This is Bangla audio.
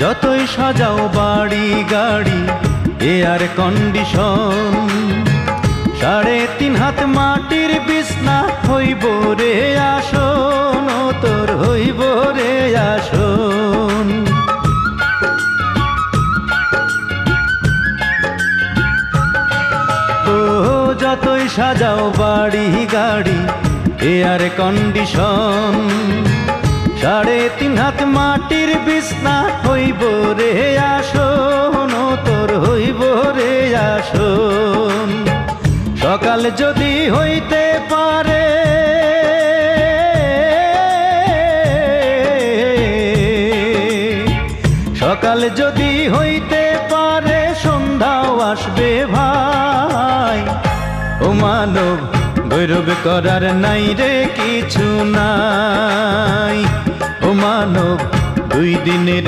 যতই সাজাও বাড়ি গাড়ি এয়ার কন্ডিশন, 3.5 হাত মাটির বিছনা হইব রে আসন, ও তোর হইব রে আসন। ও যতই সাজাও বাড়ি গাড়ি এয়ার কন্ডিশন, 3.5 হাত মাটির বিছনা হইব রে আসন, ও তোর হইব রে আসন। সকাল যদি হইতে পারে সকাল যদি হইতে পারে সন্ধ্যাও আসবে ভাই। ও মানব গৌরব করার নাই রে কিছু নাই, ও মানব 2 দিনের